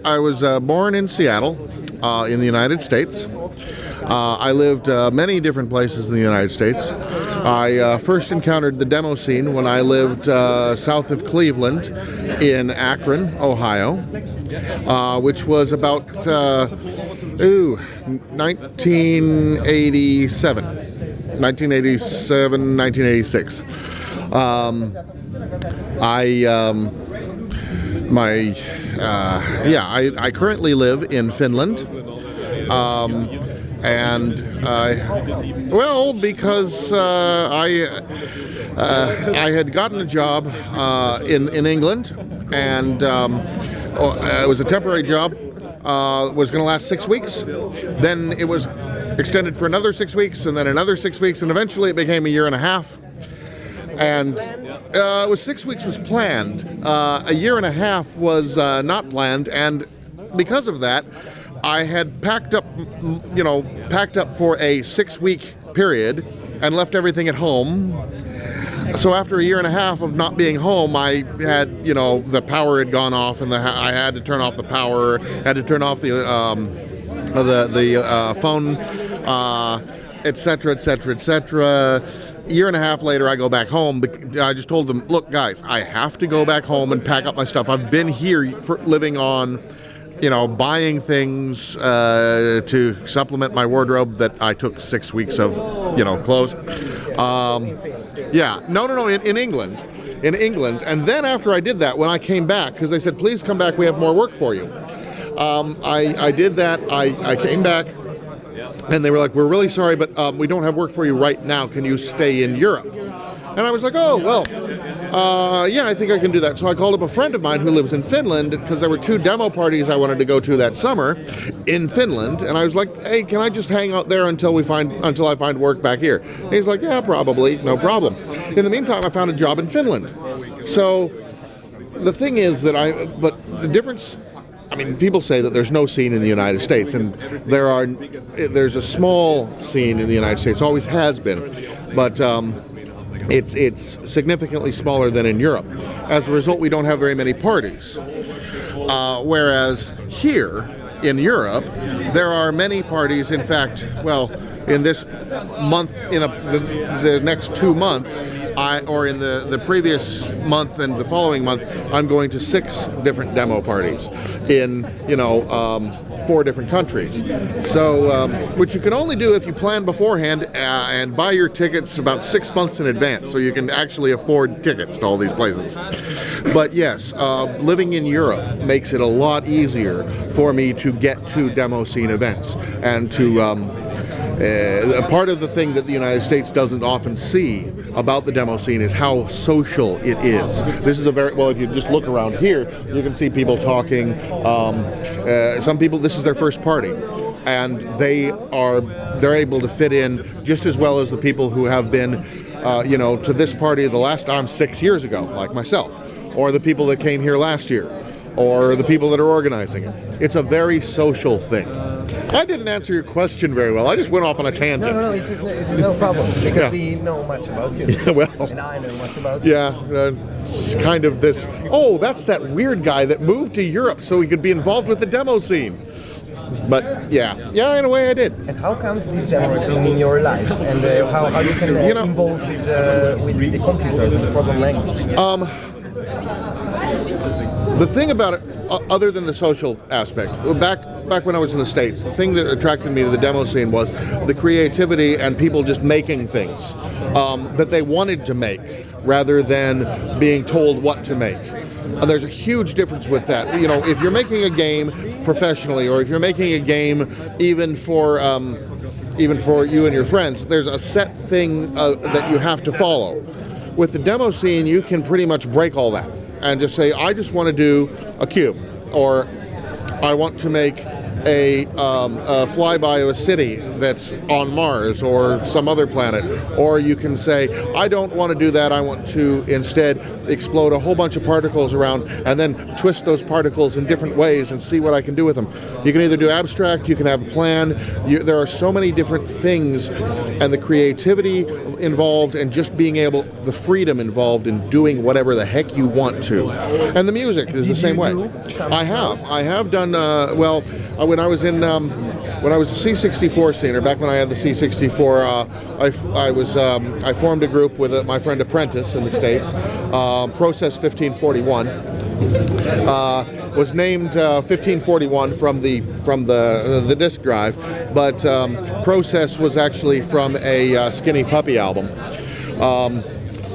I was born in Seattle, in the United States. I lived many different places in the United States. I first encountered the demo scene when I lived south of Cleveland in Akron, Ohio, which was about 1986. I currently live in Finland, because I had gotten a job in England, and it was a temporary job. Was going to last 6 weeks. Then it was extended for another 6 weeks, and then another 6 weeks, and eventually it became a year and a half. And it was 6 weeks was planned. A year and a half was not planned, and because of that, I had packed up for a 6 week period and left everything at home. So after a year and a half of not being home, I had, the power had gone off, and I had to turn off the power, had to turn off the phone, etc., etc., etc. Year and a half later, I go back home. I just told them, look, guys, I have to go back home and pack up my stuff. I've been here for living on, buying things to supplement my wardrobe that I took 6 weeks of, clothes. In England. In England. And then after I did that, when I came back, because they said, please come back, we have more work for you. I did that. I came back. And they were like, we're really sorry, but we don't have work for you right now. Can you stay in Europe? And I was like, oh, well, I think I can do that. So I called up a friend of mine who lives in Finland, because there were 2 demo parties I wanted to go to that summer in Finland. And I was like, hey, can I just hang out there until I find work back here? And he's like, yeah, probably, no problem. In the meantime, I found a job in Finland. So the thing is that but the difference, people say that there's no scene in the United States, and there's a small scene in the United States, always has been, but it's significantly smaller than in Europe. As a result, we don't have very many parties. Whereas here in Europe, there are many parties. In fact, in this month, the next 2 months, in the previous month and the following month, I'm going to 6 different demo parties in 4 different countries. So, which you can only do if you plan beforehand and buy your tickets about 6 months in advance, so you can actually afford tickets to all these places. But yes, living in Europe makes it a lot easier for me to get to demo scene events and to. A part of the thing that the United States doesn't often see about the demo scene is how social it is. This is if you just look around here, you can see people talking. Some people, this is their first party, and they're able to fit in just as well as the people who have been, to this party the last time 6 years ago, like myself, or the people that came here last year, or the people that are organizing it. It's a very social thing. I didn't answer your question very well. I just went off on a tangent. No, it's no problem, because we know much about you. And I know much about you. It's kind of this, that's that weird guy that moved to Europe so he could be involved with the demo scene. But in a way I did. And how comes this demo scene in your life? And how you can involved with the computers and the program language? The thing about it, other than the social aspect, back when I was in the States, the thing that attracted me to the demo scene was the creativity and people just making things that they wanted to make rather than being told what to make. And there's a huge difference with that. If you're making a game professionally, or if you're making a game even for you and your friends, there's a set thing that you have to follow. With the demo scene, you can pretty much break all that and just say, I just want to do a cube, or I want to make a flyby of a city that's on Mars or some other planet. Or you can say, I don't want to do that. I want to instead explode a whole bunch of particles around and then twist those particles in different ways and see what I can do with them. You can either do abstract, you can have a plan. There are so many different things, and the creativity involved and just being able, the freedom involved in doing whatever the heck you want to. And the music is the same way. I have done, when I was in, when I was a C64 scener, back when I had the C64, I formed a group with my friend Apprentice in the States, Process 1541. Was named 1541 from the disk drive, but Process was actually from a Skinny Puppy album.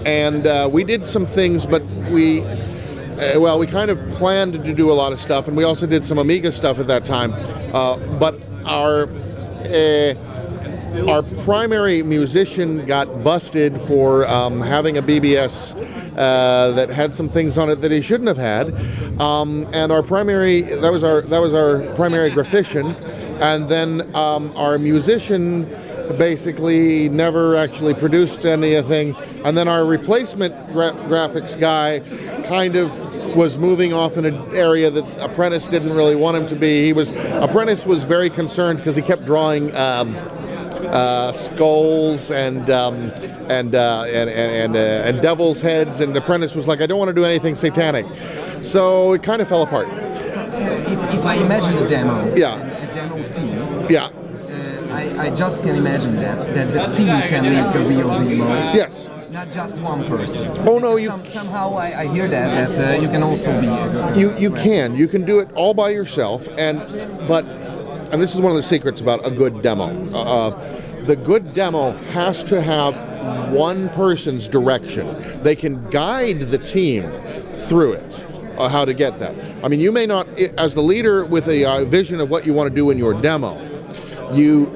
And we did some things, but we kind of planned to do a lot of stuff, and we also did some Amiga stuff at that time. But our primary musician got busted for having a BBS that had some things on it that he shouldn't have had, and that was our primary graphician, and then our musician basically never actually produced anything, and then our replacement graphics guy kind of was moving off in an area that Apprentice didn't really want him to be. Apprentice was very concerned because he kept drawing skulls and devil's heads, and Apprentice was like, I don't want to do anything satanic. So it kind of fell apart. So if I imagine a demo, a demo team, I just can imagine that the team can make a real demo. Yes. Not just one person. Oh no, somehow I hear that you can also be a you can do it all by yourself, and this is one of the secrets about a good demo. The good demo has to have one person's direction. They can guide the team through it, how to get that. I mean, you may not, as the leader with a vision of what you want to do in your demo, you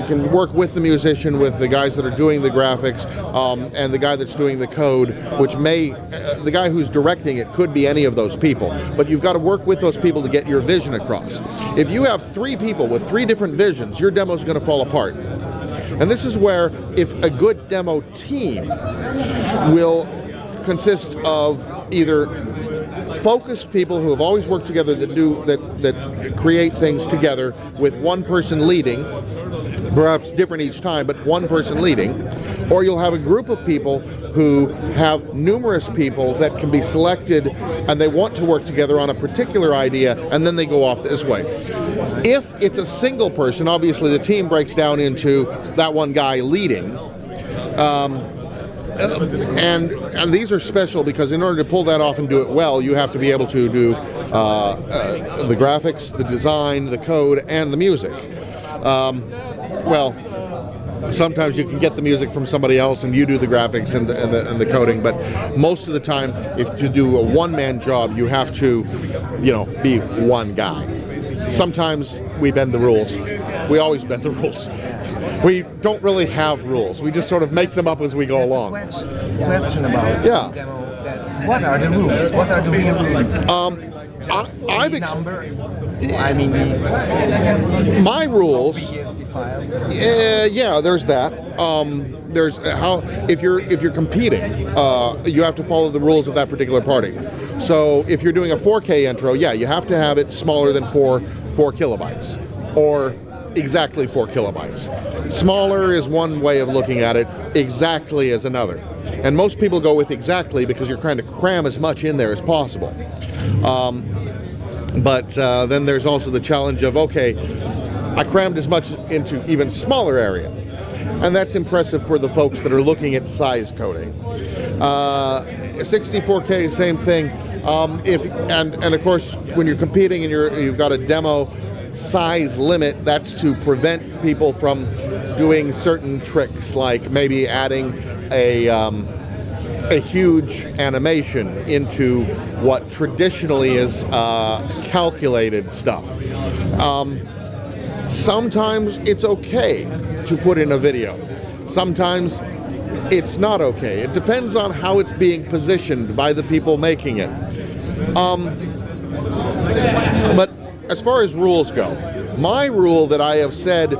can work with the musician, with the guys that are doing the graphics, and the guy that's doing the code, which the guy who's directing it could be any of those people. But you've got to work with those people to get your vision across. If you have 3 people with 3 different visions, your demo's going to fall apart. And this is where, if a good demo team will consist of either focused people who have always worked together that create things together, with one person leading, perhaps different each time, but one person leading, or you'll have a group of people who have numerous people that can be selected and they want to work together on a particular idea, and then they go off this way. If it's a single person, obviously the team breaks down into that one guy leading. And these are special because in order to pull that off and do it well, you have to be able to do the graphics, the design, the code, and the music. Sometimes you can get the music from somebody else and you do the graphics and the coding, but most of the time, if you do a one-man job, you have to, be one guy. Sometimes we bend the rules. We always bend the rules. We don't really have rules. We just sort of make them up as we go along. Question about demo. What are the rules? What are the real rules? My rules. There's that. There's how if you're competing, you have to follow the rules of that particular party. So if you're doing a 4K intro, you have to have it smaller than 4 kilobytes, or exactly 4 kilobytes. Smaller is one way of looking at it, exactly is another. And most people go with exactly because you're trying to cram as much in there as possible. But then there's also the challenge of, okay, I crammed as much into even smaller area. And that's impressive for the folks that are looking at size coding. 64K, same thing. And of course, when you're competing and you've got a demo size limit, that's to prevent people from doing certain tricks, like maybe adding a huge animation into what traditionally is calculated stuff. Sometimes it's okay to put in a video. Sometimes it's not okay. It depends on how it's being positioned by the people making it. But as far as rules go, my rule that I have said,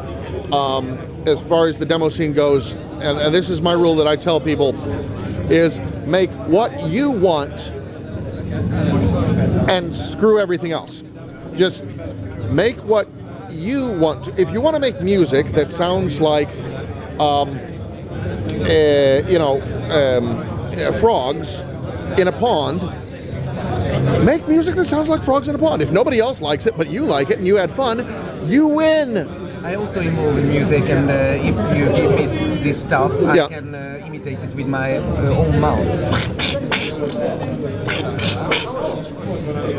as far as the demo scene goes, and this is my rule that I tell people, is make what you want and screw everything else. Just make what you want to. If you want to make music that sounds like, frogs in a pond, make music that sounds like frogs in a pond. If nobody else likes it, but you like it and you had fun, you win. I also involve in music, and if you give me this stuff, I can imitate it with my own mouth.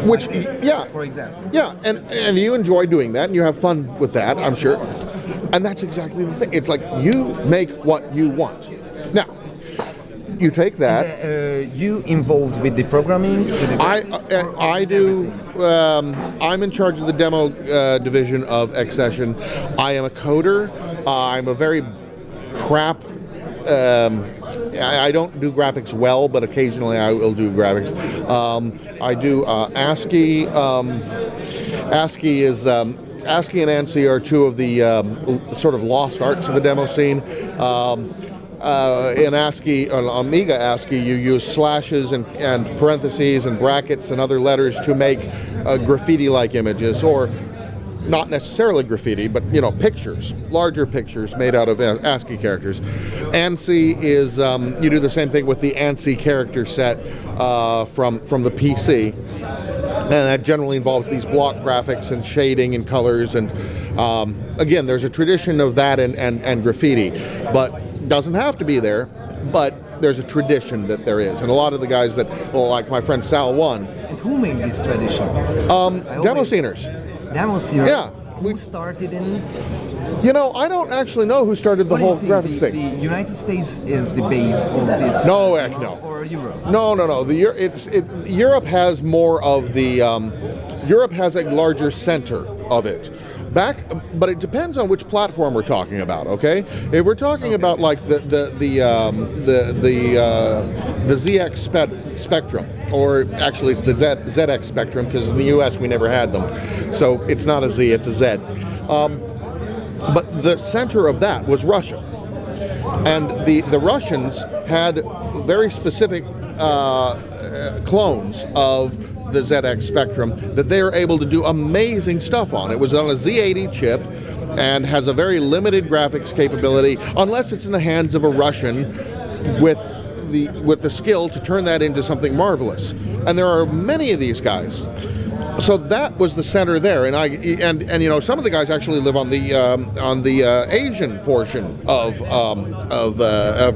Which, for example. Yeah, and you enjoy doing that, and you have fun with that, I'm sure. And that's exactly the thing. It's like you make what you want. Now, you take that. And, you involved with the programming? I do. I'm in charge of the demo division of X-Session. I am a coder. I'm a very crap. I don't do graphics well, but occasionally I will do graphics. I do ASCII. ASCII is ASCII and ANSI are two of the sort of lost arts of the demo scene. In ASCII, Amiga ASCII, you use slashes and parentheses and brackets and other letters to make graffiti-like images, or not necessarily graffiti, but pictures, larger pictures made out of ASCII characters. ANSI is you do the same thing with the ANSI character set from the PC, and that generally involves these block graphics and shading and colors. And again, there's a tradition of that and graffiti, but doesn't have to be there. But there's a tradition that there is, and a lot of the guys that, like my friend Sal One. And who made this tradition? Demo sceners. Demo series? Yeah. Who started in? I don't actually know who started the whole graphics thing. The United States is the base of this? No, heck no. Or Europe? No. Europe has more of the. Europe has a larger center of it. But it depends on which platform we're talking about. Okay, if we're talking about like the ZX Spectrum, or actually it's the ZX Spectrum, because in the U.S. we never had them, so it's not a Z, it's a Z. But the center of that was Russia, and the Russians had very specific clones of the ZX Spectrum that they are able to do amazing stuff on. It was on a Z80 chip and has a very limited graphics capability, unless it's in the hands of a Russian with the skill to turn that into something marvelous. And there are many of these guys. So that was the center there, and some of the guys actually live on the Asian portion of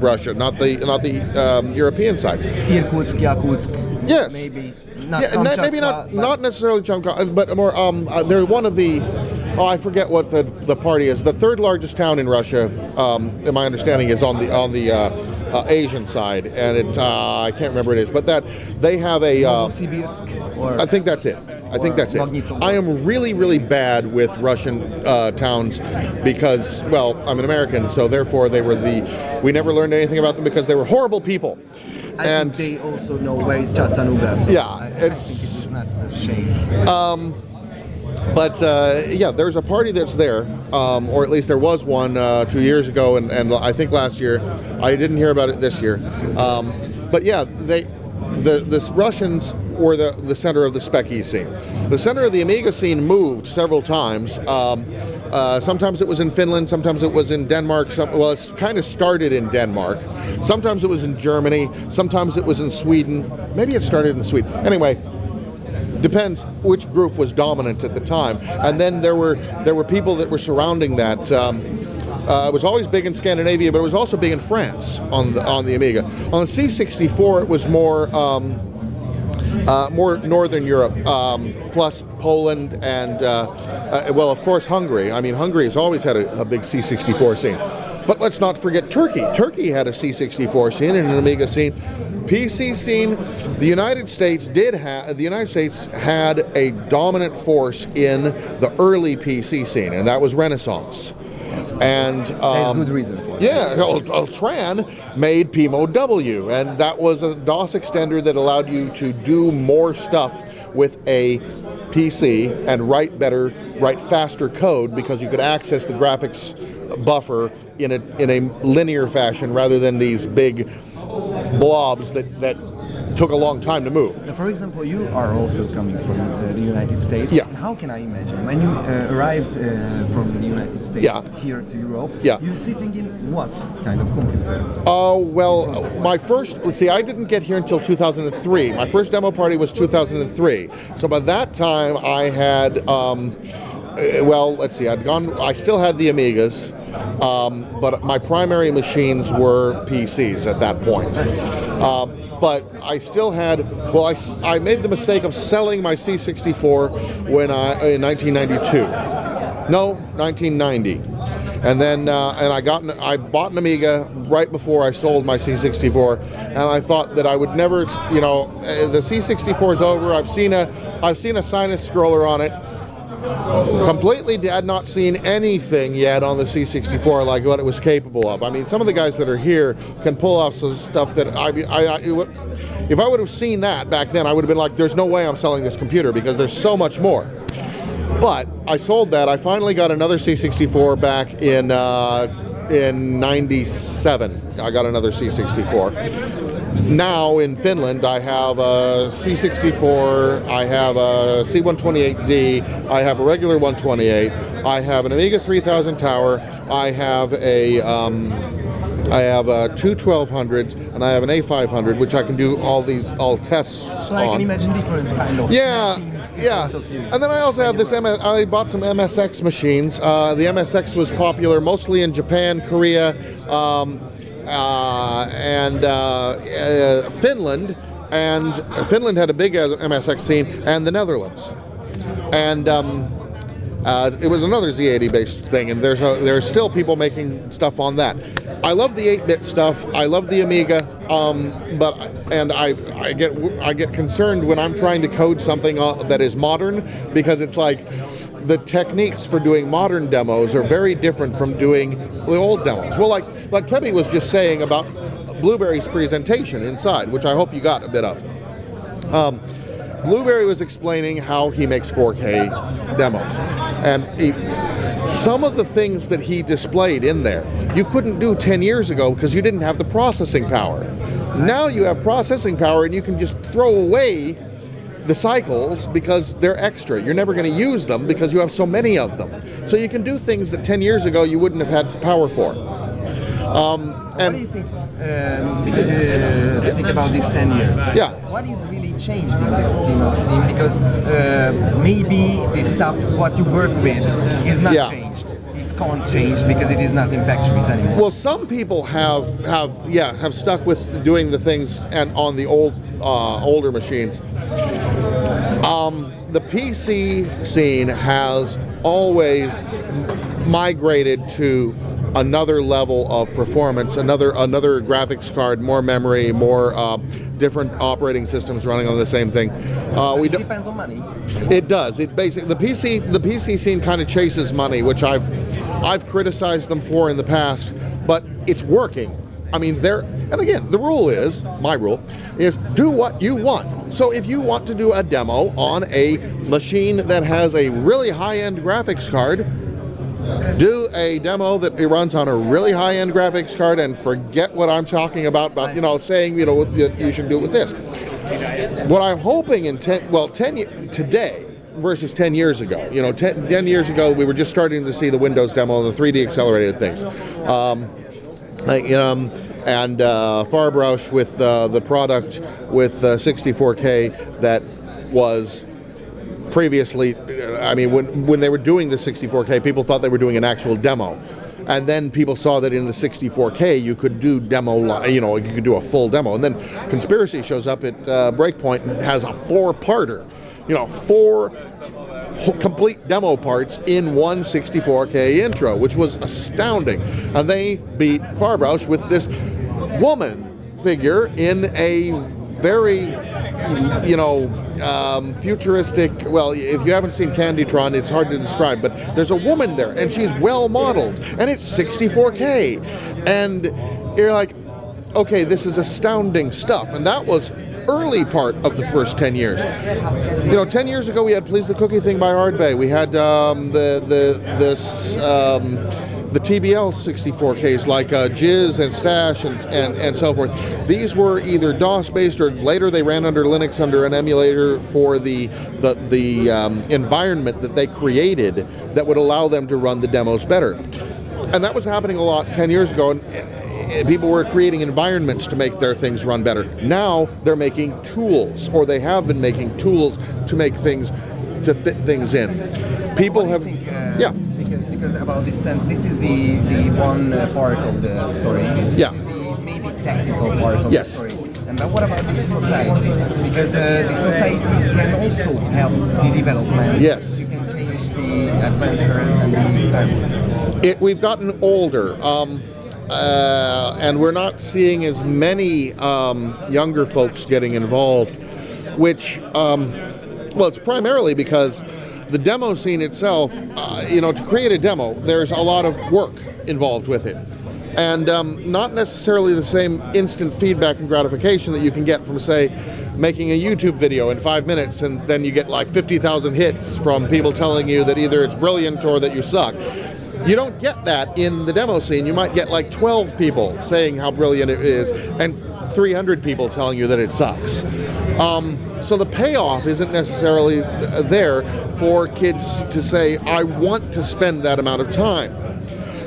Russia, not the European side. Irkutsk, Yakutsk. Yes. Maybe. Maybe not necessarily Kamchatka, but more. They're one of the. Oh, I forget what the party is. The third largest town in Russia, in my understanding, is on the Asian side, and I can't remember what it is. But that they have a. Novosibirsk. I think that's it. I am really, really bad with Russian towns because, well, I'm an American, so therefore we never learned anything about them because they were horrible people. I think they also know where is Chattanooga. So yeah, I think it's not a shame. But there's a party that's there, or at least there was one 2 years ago, and I think last year. I didn't hear about it this year. But yeah, the Russians were the center of the Speccy scene. The center of the Amiga scene moved several times. Sometimes it was in Finland, sometimes it was in Denmark. It kind of started in Denmark. Sometimes it was in Germany, sometimes it was in Sweden. Maybe it started in Sweden. Anyway, depends which group was dominant at the time. And then there were people that were surrounding that. It was always big in Scandinavia, but it was also big in France on the Amiga. On the C64, it was more Northern Europe, plus Poland and, of course, Hungary. I mean, Hungary has always had a big C64 scene. But let's not forget Turkey. Turkey had a C64 scene and an Amiga scene. PC scene, the United States had a dominant force in the early PC scene, and that was Renaissance. And there's good reason for it. Yeah, Tran made PMO-W, and that was a DOS extender that allowed you to do more stuff with a PC and write faster code because you could access the graphics buffer in a linear fashion rather than these big blobs that took a long time to move. For example, you are also coming from the United States. Yeah. And how can I imagine when you arrived from the United States here to Europe? Yeah. You're sitting in what kind of computer? Oh, well, I didn't get here until 2003. My first demo party was 2003. So by that time, I had, I still had the Amigas, but my primary machines were PCs at that point. But I still had, I made the mistake of selling my C64 in 1992. No, 1990. And then I bought an Amiga right before I sold my C64, and I thought that I would never, the C64 is over. I've seen a sinus scroller on it. Completely had not seen anything yet on the C64 like what it was capable of. I mean, some of the guys that are here can pull off some stuff that if I would have seen that back then, I would have been like, there's no way I'm selling this computer because there's so much more. But I sold that. I finally got another C64 back in 97. I got another C64. Now in Finland, I have a C64, I have a C128D, I have a regular 128, I have an Amiga 3000 Tower, I have two 1200s, and I have an A500, which I can do all tests So I can imagine different kind of machines in front of you. And then I also have this, I bought some MSX machines. The MSX was popular mostly in Japan, Korea, and Finland, and Finland had a big MSX scene, and the Netherlands, and it was another Z80 based thing, and there's still people making stuff on that. I love the 8-bit stuff. I love the Amiga, I get concerned when I'm trying to code something that is modern, because it's like, the techniques for doing modern demos are very different from doing the old demos. Well, like Kebby was just saying about Blueberry's presentation inside, which I hope you got a bit of. Blueberry was explaining how he makes 4K demos. And some of the things that he displayed in there, you couldn't do 10 years ago because you didn't have the processing power. Now you have processing power and you can just throw away the cycles because they're extra. You're never going to use them because you have so many of them. So you can do things that 10 years ago you wouldn't have had the power for. What do you think? Because you speak about these 10 years. Yeah. What is really changed in this demo scene? Because maybe the stuff what you work with is not changed. It can't change because it is not in factories anymore. Well, some people have stuck with doing the things and on the older machines. The PC scene has always migrated to another level of performance, another graphics card, more memory, more different operating systems running on the same thing. It depends on money. It does. It basically the PC scene kind of chases money, which I've criticized them for in the past, but it's working. I mean, and again, the rule is, my rule, is do what you want. So if you want to do a demo on a machine that has a really high-end graphics card, do a demo that it runs on a really high-end graphics card and forget what I'm talking about saying, you should do it with this. What I'm hoping today versus 10 years ago. 10 years ago, we were just starting to see the Windows demo and the 3D accelerated things. And Farbroush with the product with 64K that was previously, when they were doing the 64K, people thought they were doing an actual demo. And then people saw that in the 64K you could do you could do a full demo. And then Conspiracy shows up at Breakpoint and has a 4-parter, 4 complete demo parts in one 64K intro, which was astounding. And they beat Farbroush with this woman figure in a very, futuristic, well, if you haven't seen Candytron, it's hard to describe, but there's a woman there, and she's well modeled, and it's 64K. And you're like, okay, this is astounding stuff. And that was early part of the first 10 years. 10 years ago we had Please the Cookie Thing by Ardbeg. We had the TBL 64Ks like Jizz and Stash and so forth. These were either DOS-based or later they ran under Linux under an emulator for the environment that they created that would allow them to run the demos better. And that was happening a lot 10 years ago, and people were creating environments to make their things run better. Now they're making tools, or they have been making tools to make things, to fit things in. People have, Because about this is the one part of the story. Yeah. This is the maybe technical part of the story. And but what about the society? Because the society can also help the development. Yes. You can change the adventures and the experiments. We've gotten older, and we're not seeing as many younger folks getting involved, which, it's primarily because the demo scene itself, to create a demo, there's a lot of work involved with it. And not necessarily the same instant feedback and gratification that you can get from, say, making a YouTube video in 5 minutes, and then you get like 50,000 hits from people telling you that either it's brilliant or that you suck. You don't get that in the demo scene. You might get like 12 people saying how brilliant it is, and 300 people telling you that it sucks. So the payoff isn't necessarily there for kids to say, I want to spend that amount of time.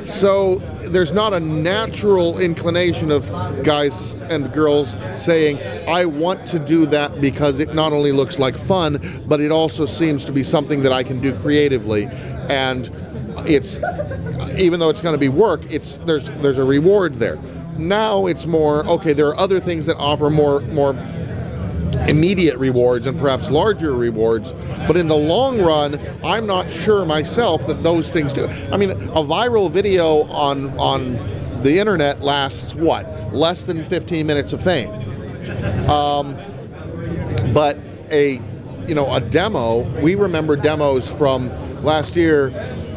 So there's not a natural inclination of guys and girls saying, I want to do that because it not only looks like fun, but it also seems to be something that I can do creatively. And it's, even though it's going to be work, there's a reward there. Now it's more, okay, there are other things that offer more immediate rewards and perhaps larger rewards, but in the long run, I'm not sure myself that those things do. I mean, a viral video on the internet lasts what? Less than 15 minutes of fame. But a demo, we remember demos from last year,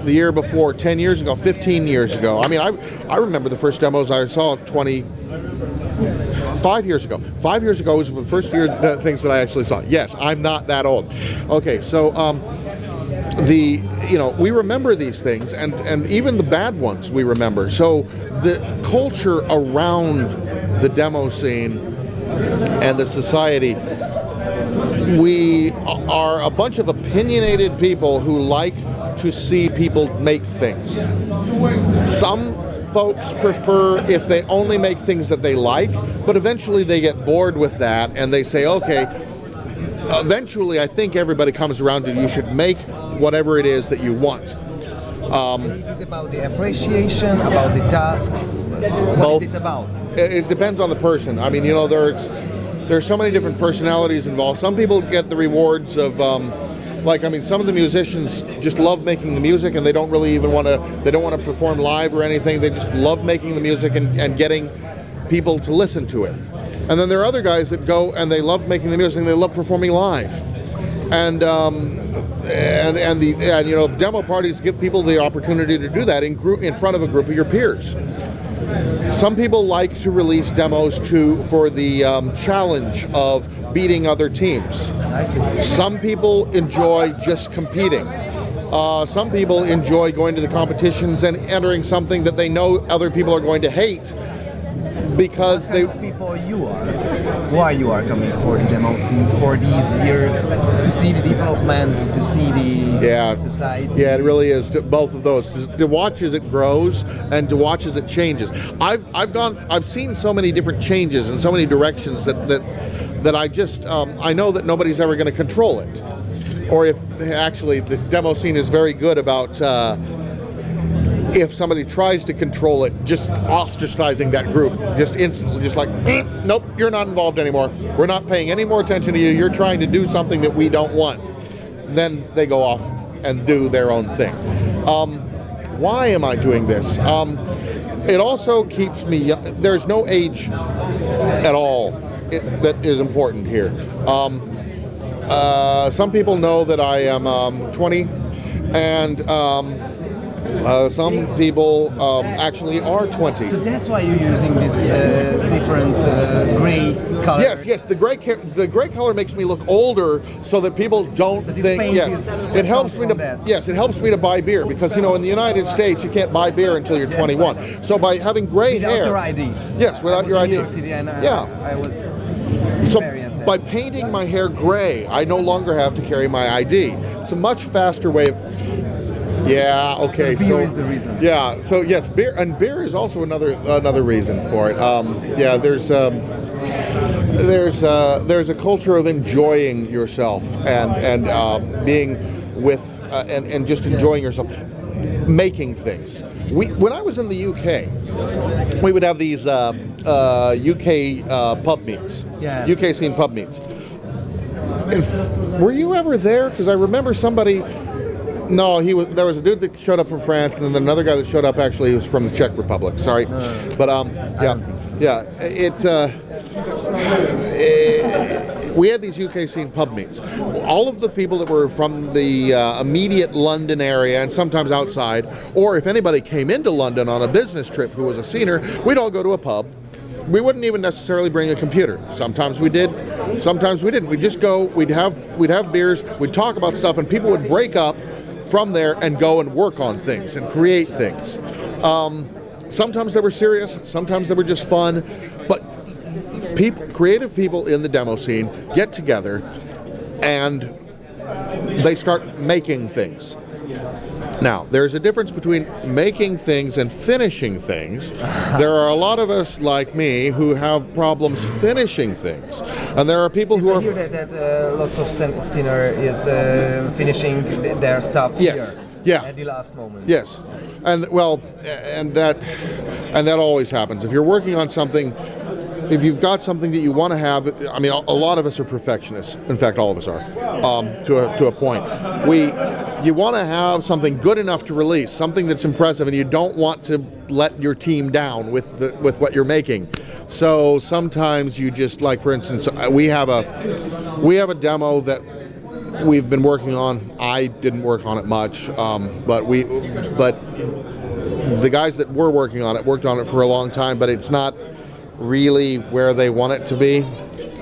the year before, 10 years ago, 15 years ago. I mean, I remember the first demos I saw 5 years ago. 5 years ago was the first year things that I actually saw. Yes, I'm not that old. Okay, so we remember these things, and even the bad ones we remember. So the culture around the demo scene and the society, we are a bunch of opinionated people who like to see people make things. Some folks prefer if they only make things that they like, but eventually they get bored with that and they say, okay, eventually I think everybody comes around to you should make whatever it is that you want. It is about the appreciation, about the task. What is it about? It depends on the person. I mean, there's so many different personalities involved. Some people get the rewards of some of the musicians just love making the music, and they don't really even want to perform live or anything. They just love making the music and getting people to listen to it. And then there are other guys that go and they love making the music and they love performing live. And demo parties give people the opportunity to do that in front of a group of your peers. Some people like to release demos for the challenge of beating other teams. I see. Some people enjoy just competing. Some people enjoy going to the competitions and entering something that they know other people are going to hate because what kind of people you are? Why you are coming for the demo scenes for these years to see the development, to see the society? Yeah, it really is both of those. To watch as it grows and to watch as it changes. I've seen so many different changes in so many directions that I know that nobody's ever going to control it. Or if actually the demo scene is very good about if somebody tries to control it, just ostracizing that group, just instantly, just like, nope, you're not involved anymore. We're not paying any more attention to you. You're trying to do something that we don't want. Then they go off and do their own thing. Why am I doing this? It also keeps me young. There's no age at all that is important here. Some people know that I am 20, and Some people actually are 20. So that's why you're using this different gray color. Yes. The gray color makes me look older, so that people don't So this think. paint Yes, is it helps me to. from that. Yes, it helps me to buy beer because in the United States you can't buy beer until you're 21. So by having gray Without hair. your ID. Yes, without your in ID. New York City, and I was So experienced that. by painting my hair gray, I no longer have to carry my ID. It's a much faster way of. Yeah. Okay. So beer is the reason. Yeah. So yes, beer is also another reason for it. Yeah. There's a culture of enjoying yourself and being with and just enjoying yourself, making things. When I was in the UK, we would have these UK pub meets, Yeah. UK scene pub meets. And were you ever there? Because I remember somebody. No, there was a dude that showed up from France, and then another guy that showed up. Actually, he was from the Czech Republic. Sorry, but yeah, don't think so. yeah. We had these UK scene pub meets. All of the people that were from the immediate London area, and sometimes outside, or if anybody came into London on a business trip who was a scener, we'd all go to a pub. We wouldn't even necessarily bring a computer. Sometimes we did, sometimes we didn't. We'd just go. We'd have beers. We'd talk about stuff, and people would break up from there and go and work on things and create things. Sometimes they were serious, sometimes they were just fun, but creative people in the demo scene get together and they start making things. Now, there's a difference between making things and finishing things. There are a lot of us like me who have problems finishing things. And there are people who I are... hear that lots of Stinner is finishing their stuff Yes. here. Yeah. At the last moment. Yes, and that always happens. If you're working on something, if you've got something that you want to have, I mean, a lot of us are perfectionists. In fact, all of us are, to a point. You want to have something good enough to release, something that's impressive, and you don't want to let your team down with what you're making. So sometimes you just, like, for instance, we have a demo that we've been working on. I didn't work on it much, but the guys that were working on it worked on it for a long time, but it's not really where they want it to be.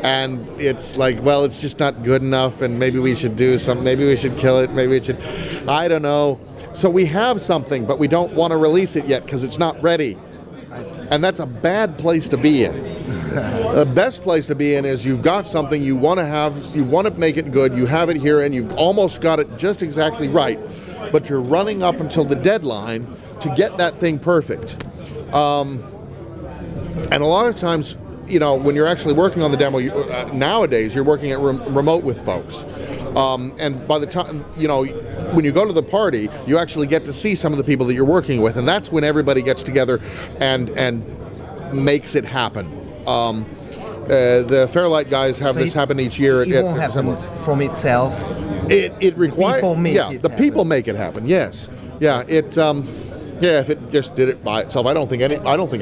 And it's like, well, it's just not good enough, and maybe we should do something, maybe we should kill it, maybe we should, I don't know. So we have something, but we don't want to release it yet because it's not ready. And that's a bad place to be in. The best place to be in is you've got something you want to have, you want to make it good, you have it here, and you've almost got it just exactly right, but you're running up until the deadline to get that thing perfect. And a lot of times, when you're actually working on the demo, nowadays you're working at remote with folks. And by the time, when you go to the party, you actually get to see some of the people that you're working with, and that's when everybody gets together and makes it happen. The Fairlight guys have this happen each year. It won't happen from itself. It requires, the people make it happen. Yes, yeah. If it just did it by itself, I don't think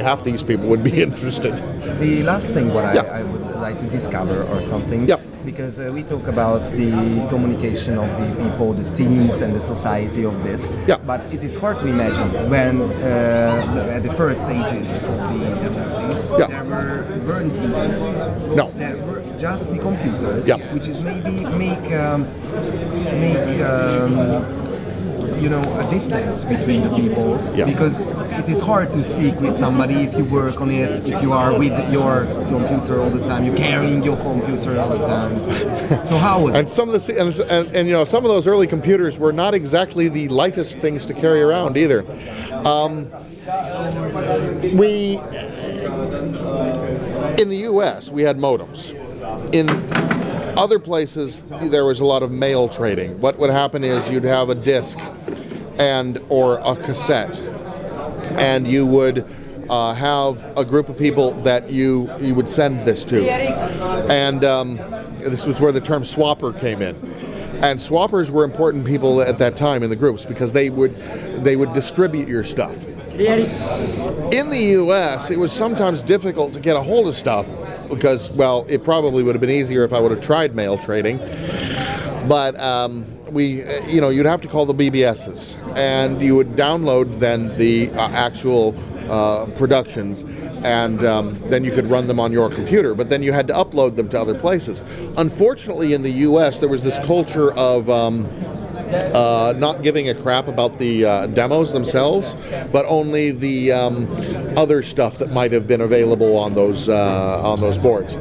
half these people would be interested. The last thing I would like to discover or something, because we talk about the communication of the people, the teams, and the society of this. But it is hard to imagine when at the first stages of the demo scene, there weren't internet. No. There were just the computers, which is maybe make a distance between the peoples, because it is hard to speak with somebody if you work on it, if you are with your computer all the time, you're carrying your computer all the time. So how was it? And some of some of those early computers were not exactly the lightest things to carry around either. In the U.S. we had modems. In other places, there was a lot of mail trading. What would happen is you'd have a disc or a cassette, and you would have a group of people that you would send this to. And this was where the term swapper came in. And swappers were important people at that time in the groups because they would distribute your stuff. In the U.S., it was sometimes difficult to get a hold of stuff because, well, it probably would have been easier if I would have tried mail trading. But you'd have to call the BBSs, and you would download then the actual productions, and then you could run them on your computer, but then you had to upload them to other places. Unfortunately, in the US, there was this culture of not giving a crap about the demos themselves, but only the other stuff that might have been available on those boards.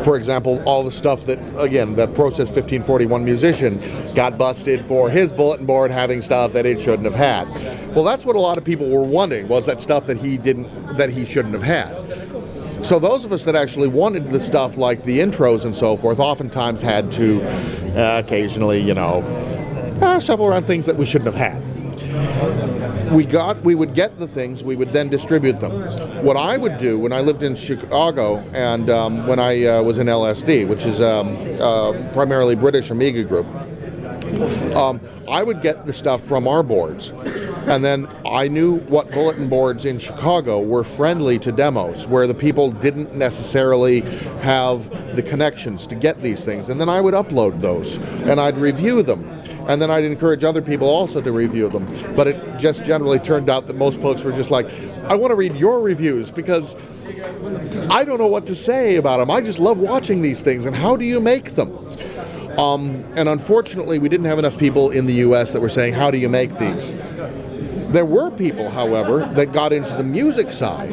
For example, all the stuff that, again, the Process 1541 musician got busted for his bulletin board having stuff that it shouldn't have had. Well, that's what a lot of people were wanting, was that stuff that he shouldn't have had. So those of us that actually wanted the stuff like the intros and so forth oftentimes had to occasionally, shuffle around things that we shouldn't have had. We would get the things, we would then distribute them. What I would do when I lived in Chicago and when I was in LSD, which is primarily British Amiga group, I would get the stuff from our boards, and then I knew what bulletin boards in Chicago were friendly to demos, where the people didn't necessarily have the connections to get these things, and then I would upload those, and I'd review them, and then I'd encourage other people also to review them. But it just generally turned out that most folks were just like, I want to read your reviews because I don't know what to say about them. I just love watching these things, and how do you make them? And unfortunately, we didn't have enough people in the US that were saying, how do you make these? There were people, however, that got into the music side.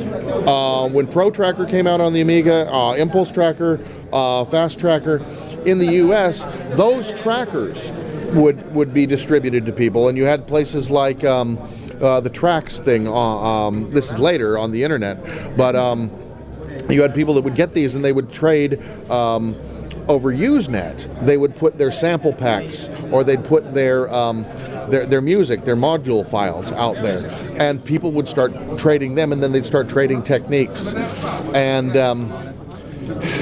When Pro Tracker came out on the Amiga, Impulse Tracker, Fast Tracker, in the US, those trackers would be distributed to people, and you had places like the Tracks thing, this is later on the internet, but you had people that would get these and they would trade over Usenet. They would put their sample packs, or they'd put their music, their module files out there, and people would start trading them, and then they'd start trading techniques. And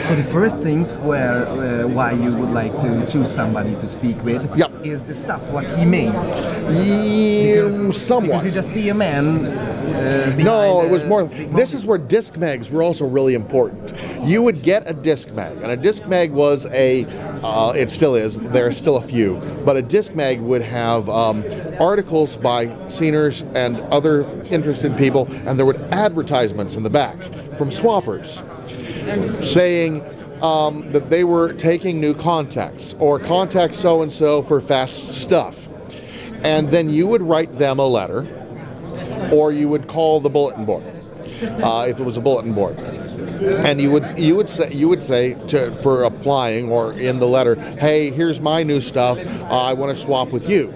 so the first things were why you would like to choose somebody to speak with is the stuff what he made. Somewhat. Because you just see a man. No, it was more. This is where disc mags were also really important. You would get a disc mag, and a disc mag was it still is, there are still a few, but a disc mag would have articles by sceners and other interested people, and there would advertisements in the back from swappers saying that they were taking new contacts, or contact so-and-so for fast stuff. And then you would write them a letter, or you would call the bulletin board, if it was a bulletin board. And you would say for applying, or in the letter, hey, here's my new stuff, I want to swap with you.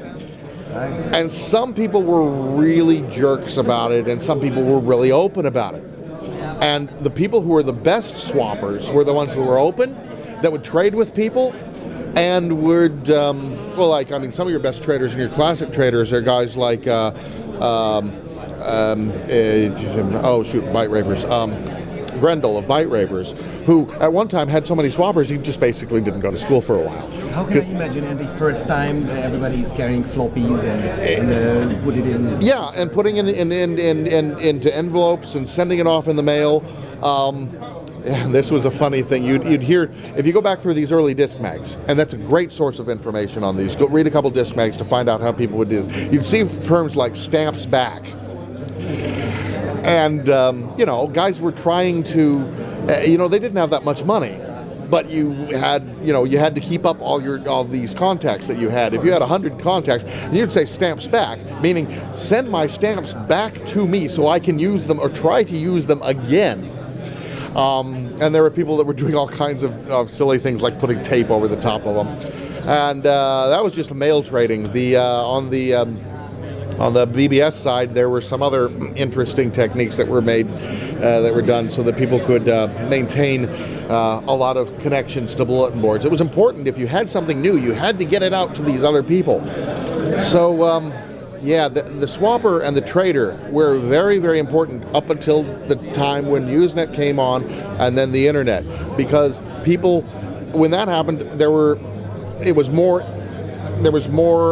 Nice. And some people were really jerks about it, and some people were really open about it. And the people who were the best swappers were the ones that were open, that would trade with people, and would, some of your best traders and your classic traders are guys like, Byte Rapers, Grendel of Byte Rapers, who at one time had so many swappers he just basically didn't go to school for a while. How can I imagine? And the first time everybody is carrying floppies and put it in. Yeah, and putting it into envelopes and sending it off in the mail. This was a funny thing. You'd hear, if you go back through these early disc mags, and that's a great source of information on these. Go read a couple disc mags to find out how people would do this. You'd see terms like stamps back. And, guys were trying to, they didn't have that much money, but you had to keep up all these contacts that you had. If you had 100 contacts, you'd say stamps back, meaning send my stamps back to me so I can use them or try to use them again. And there were people that were doing all kinds of silly things like putting tape over the top of them. And that was just mail trading. On the BBS side, there were some other interesting techniques that were made, that were done so that people could maintain a lot of connections to bulletin boards. It was important, if you had something new, you had to get it out to these other people. So, the swapper and the trader were very, very important up until the time when Usenet came on, and then the internet. Because people, when that happened, there was more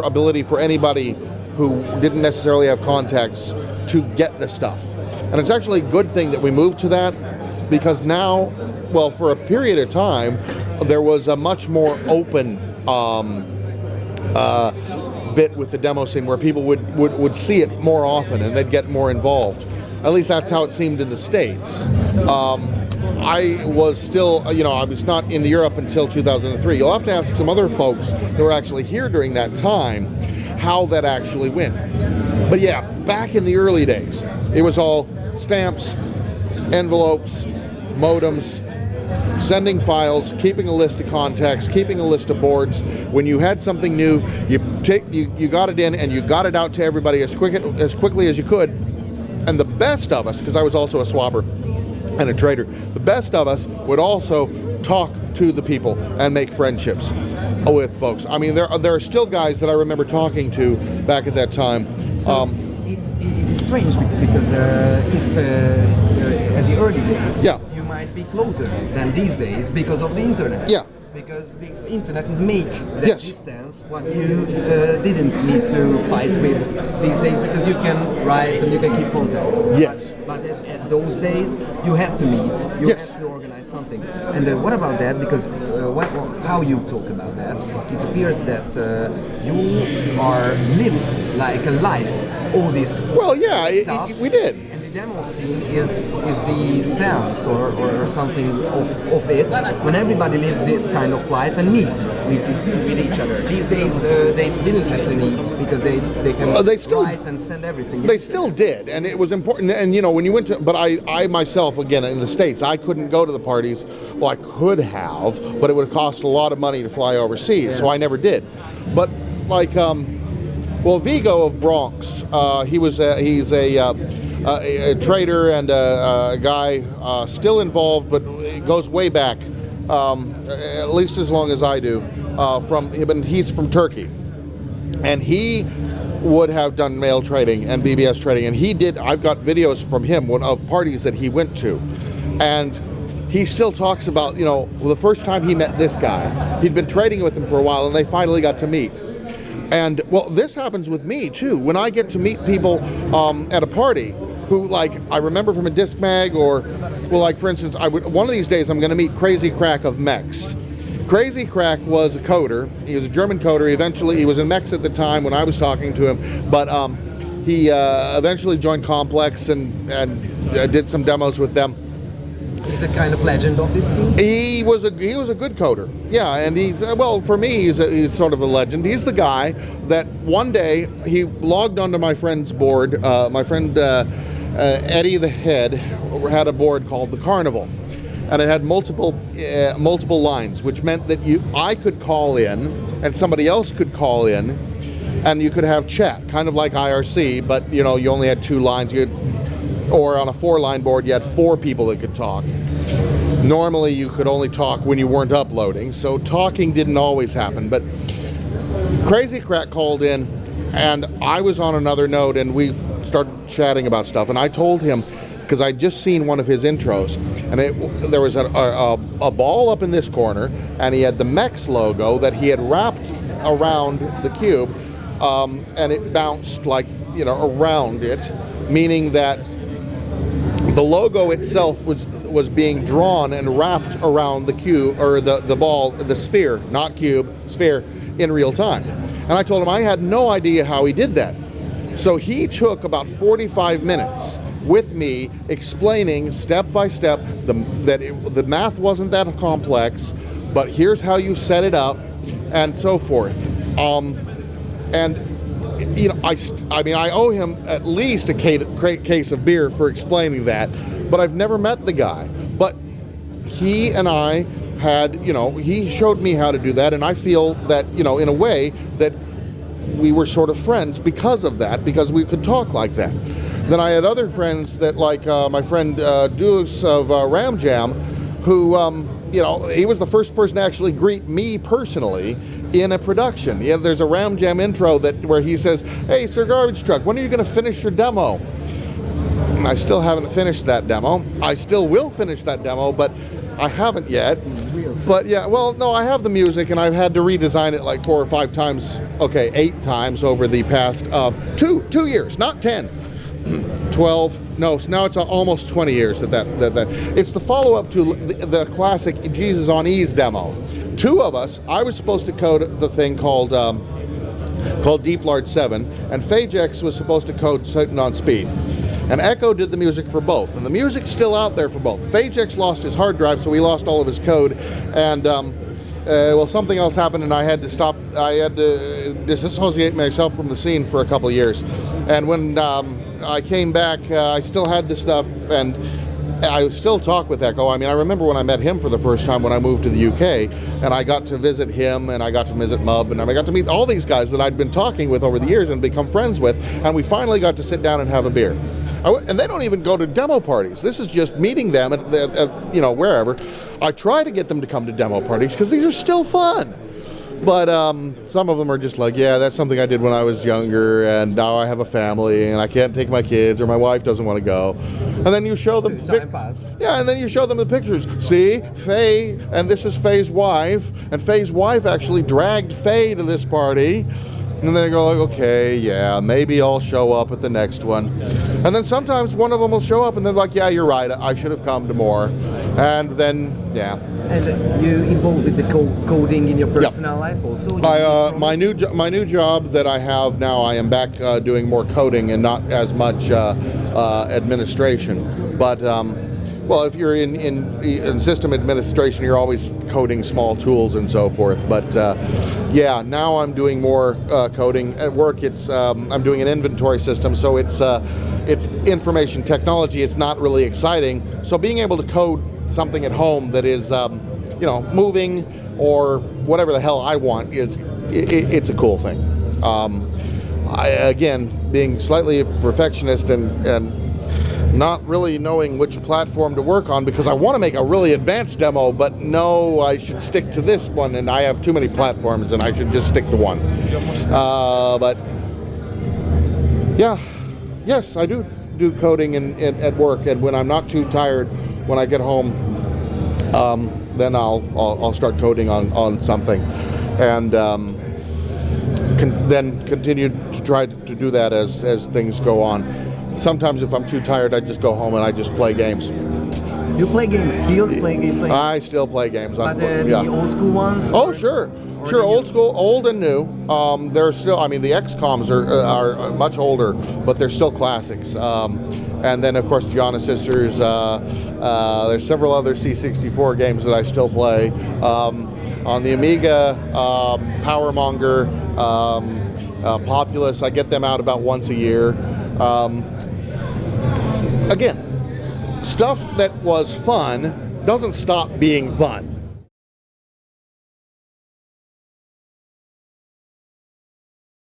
ability for anybody who didn't necessarily have contacts to get the stuff. And it's actually a good thing that we moved to that, because now, for a period of time, there was a much more open bit with the demo scene where people would see it more often and they'd get more involved. At least that's how it seemed in the States. I was still, I was not in Europe until 2003. You'll have to ask some other folks that were actually here during that time how that actually went. But yeah, back in the early days, it was all stamps, envelopes, modems, sending files, keeping a list of contacts, keeping a list of boards. When you had something new, you got it in and you got it out to everybody as quickly as you could. And the best of us, because I was also a swabber and a trader, the best of us would also talk to the people and make friendships with folks. I mean, there are still guys that I remember talking to back at that time. So it is strange because if at the early days, yeah, you might be closer than these days because of the internet. Yeah. Because the internet is make that yes. distance what you didn't need to fight with these days, because you can write and you can keep contact. Yes. But at those days you had to meet, you yes. had to organize something. And what about that? Because how you talk about that? It appears that you are live like a life, all this. Well, yeah, stuff. We did. Demo scene is the sense or something of it when everybody lives this kind of life and meet with each other. These days they didn't have to meet because they can they still, write and send everything. They still did, and it was important. And when you went to, but I myself, again, in the States, I couldn't go to the parties. Well, I could have, but it would have cost a lot of money to fly overseas, yes. So I never did. But like, Vigo of Bronx, he's a trader and a guy still involved, but it goes way back, at least as long as I do. He's from Turkey, and he would have done mail trading and BBS trading, and he did. I've got videos from him of parties that he went to, and he still talks about the first time he met this guy. He'd been trading with him for a while, and they finally got to meet. And well, this happens with me too. When I get to meet people at a party who, like, I remember from a disc mag, or, well, like for instance, one of these days I'm going to meet Crazy Crack of Mex. Crazy Crack was a coder. He was a German coder. Eventually, he was in Mex at the time when I was talking to him, but he eventually joined Complex and did some demos with them. He's a kind of legend of this scene. He was a good coder, yeah, and he's for me he's sort of a legend. He's the guy that one day he logged onto my friend's board. My friend Eddie the Head had a board called the Carnival, and it had multiple lines, which meant that I could call in and somebody else could call in, and you could have chat, kind of like IRC, but you only had 2 lines. Or on a 4-line board, you had 4 people that could talk. Normally, you could only talk when you weren't uploading, so talking didn't always happen. But Crazy Crack called in, and I was on another node, and we started chatting about stuff. And I told him, because I'd just seen one of his intros, and there was a ball up in this corner, and he had the Mex logo that he had wrapped around the cube, and it bounced around it, meaning that the logo itself was being drawn and wrapped around the cube, or the ball, the sphere, not cube, sphere, in real time. And I told him I had no idea how he did that. So he took about 45 minutes with me explaining step by step that the math wasn't that complex, but here's how you set it up, and so forth. I owe him at least a case of beer for explaining that, but I've never met the guy. But he and I had, he showed me how to do that, and I feel that, in a way that we were sort of friends because of that, because we could talk like that. Then I had other friends that, like my friend Deuce of Ram Jam, who, he was the first person to actually greet me personally in a production. Yeah, there's a Ram Jam intro where he says, "Hey, Sir Garbagetruck, when are you going to finish your demo?" And I still haven't finished that demo. I still will finish that demo, but I haven't yet. But yeah, well, no, I have the music, and I've had to redesign it like 4 or 5 times. Okay, 8 times over the past 2 years, not 10. 12, no, now it's almost 20 years that it's the follow-up to the classic Jesus on Ease demo. 2 of us, I was supposed to code the thing called called Deep Large 7, and Phagex was supposed to code Sitting on Speed. And Echo did the music for both, and the music's still out there for both. Phagex lost his hard drive, so he lost all of his code, and well, something else happened, and I had to stop. I had to disassociate myself from the scene for a couple of years. And when I came back, I still had this stuff, and I still talk with Echo. I mean, I remember when I met him for the first time when I moved to the UK, and I got to visit him, and I got to visit Mub, and I got to meet all these guys that I'd been talking with over the years and become friends with, and we finally got to sit down and have a beer. And they don't even go to demo parties. This is just meeting them at wherever. I try to get them to come to demo parties because these are still fun. But some of them are just like, yeah, that's something I did when I was younger, and now I have a family, and I can't take my kids, or my wife doesn't want to go. And then you show them, and then you show them the pictures. See, Faye, and this is Faye's wife, and Faye's wife actually dragged Faye to this party. And they go like, okay, yeah, maybe I'll show up at the next one. And then sometimes one of them will show up and they're like, yeah, you're right, I should have come to more. And then, yeah. And you involved with the coding in your personal life also? My new job that I have now, I am back doing more coding and not as much administration. But well, if you're in system administration, you're always coding small tools and so forth. But yeah, now I'm doing more coding at work. I'm doing an inventory system, so it's information technology. It's not really exciting. So being able to code something at home that is moving or whatever the hell I want it's a cool thing. Again, being slightly a perfectionist and not really knowing which platform to work on because I want to make a really advanced demo, but no, I should stick to this one, and I have too many platforms and I should just stick to one. But yeah, yes, I do coding at work, and when I'm not too tired, when I get home, then I'll start coding on something, and then continue to try to do that as things go on. Sometimes if I'm too tired, I just go home and I just play games. You play games? Still play games? I still play games. But the old school ones? Oh, sure. Sure, old school, old and new. They're still, I mean, the XCOMs are much older, but they're still classics. And then, of course, Gianna Sisters. There's several other C64 games that I still play. On the Amiga, Powermonger, Populous, I get them out about once a year. Again, stuff that was fun doesn't stop being fun.